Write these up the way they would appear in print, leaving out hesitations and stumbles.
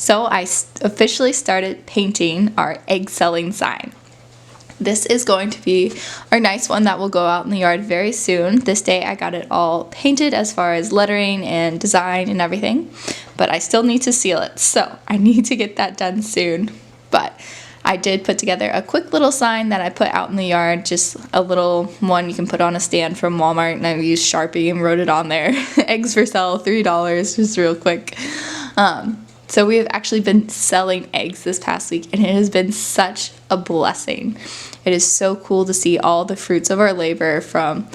So I officially started painting our egg selling sign. This is going to be our nice one that will go out in the yard very soon. This day I got it all painted as far as lettering and design and everything, but I still need to seal it, so I need to get that done soon. But I did put together a quick little sign that I put out in the yard, just a little one you can put on a stand from Walmart, and I used Sharpie and wrote it on there. Eggs for sale, $3, just real quick. So we have actually been selling eggs this past week, and it has been such a blessing. It is so cool to see all the fruits of our labor from,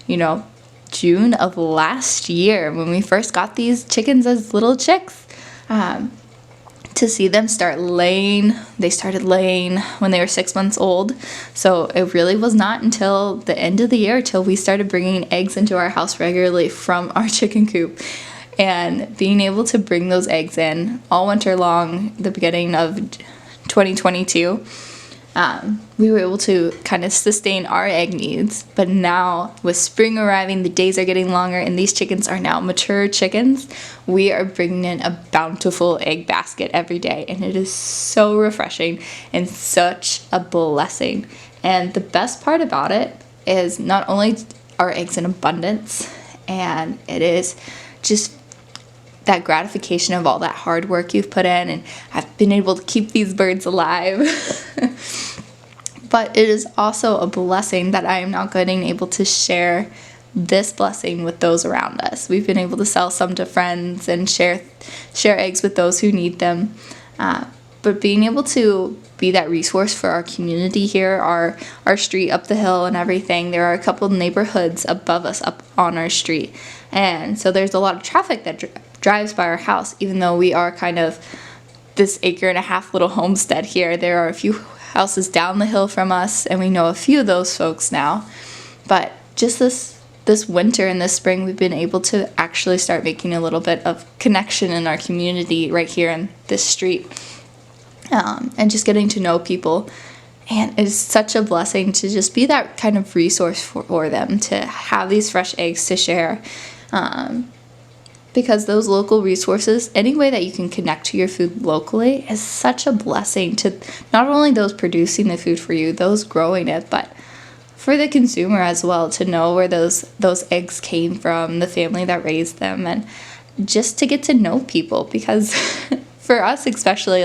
June of last year when we first got these chickens as little chicks. To see them start laying. They started laying when they were 6 months old. So it really was not until the end of the year till we started bringing eggs into our house regularly from our chicken coop. And being able to bring those eggs in all winter long, the beginning of 2022, we were able to kind of sustain our egg needs. But now with spring arriving, the days are getting longer, and these chickens are now mature chickens. We are bringing in a bountiful egg basket every day, and it is so refreshing and such a blessing. And the best part about it is not only are eggs in abundance, and it is just that gratification of all that hard work you've put in, and I've been able to keep these birds alive. But it is also a blessing that I am now getting able to share this blessing with those around us. We've been able to sell some to friends and share eggs with those who need them. But being able to be that resource for our community here, our street up the hill and everything, there are a couple of neighborhoods above us up on our street. And so there's a lot of traffic that drives by our house, even though we are kind of this 1.5-acre little homestead here. There are a few houses down the hill from us, and we know a few of those folks now. But just this winter and this spring, we've been able to actually start making a little bit of connection in our community right here in this street, and just getting to know people. And it's such a blessing to just be that kind of resource for them, to have these fresh eggs to share. Because those local resources, any way that you can connect to your food locally, is such a blessing to not only those producing the food for you, those growing it, but for the consumer as well, to know where those eggs came from, the family that raised them, and just to get to know people. Because for us especially,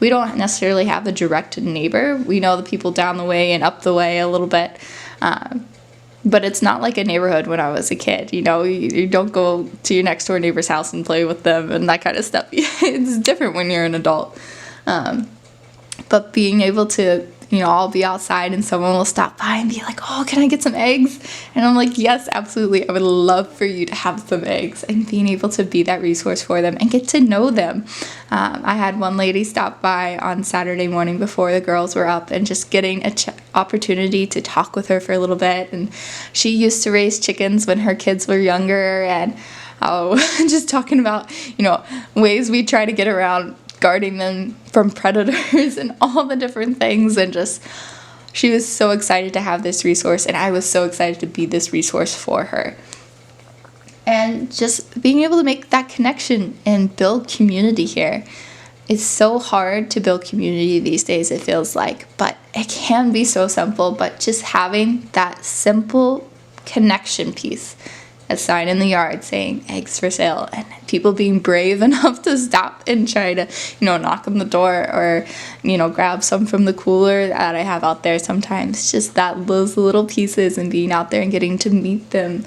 we don't necessarily have a direct neighbor. We know the people down the way and up the way a little bit. But it's not like a neighborhood when I was a kid. You don't go to your next door neighbor's house and play with them and that kind of stuff. It's different when you're an adult. But being able to, I'll be outside and someone will stop by and be like, "Oh, can I get some eggs?" And I'm like, "Yes, absolutely. I would love for you to have some eggs." And being able to be that resource for them and get to know them. I had one lady stop by on Saturday morning before the girls were up, and just getting an opportunity to talk with her for a little bit. And she used to raise chickens when her kids were younger, and just talking about, ways we try to get around guarding them from predators and all the different things. And just, she was so excited to have this resource, and I was so excited to be this resource for her. And just being able to make that connection and build community here. It's so hard to build community these days, it feels like, but it can be so simple. But just having that simple connection piece, a sign in the yard saying eggs for sale, and people being brave enough to stop and try to, knock on the door, or, grab some from the cooler that I have out there sometimes. Just those little pieces, and being out there and getting to meet them.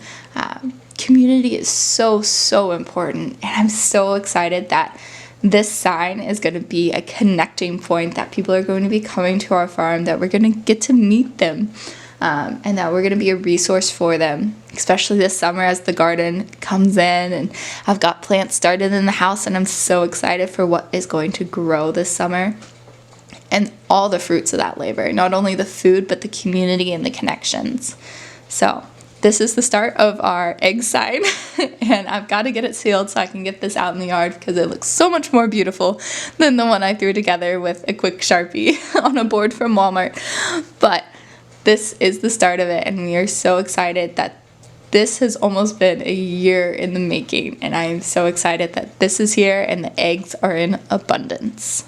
Community is so, so important. And I'm so excited that this sign is going to be a connecting point, that people are going to be coming to our farm, that we're going to get to meet them. And that we're going to be a resource for them, especially this summer as the garden comes in, and I've got plants started in the house, and I'm so excited for what is going to grow this summer, and all the fruits of that labor, not only the food, but the community and the connections. So this is the start of our egg sign, and I've got to get it sealed so I can get this out in the yard, because it looks so much more beautiful than the one I threw together with a quick Sharpie on a board from Walmart. But this is the start of it, and we are so excited that this has almost been a year in the making, and I am so excited that this is here and the eggs are in abundance.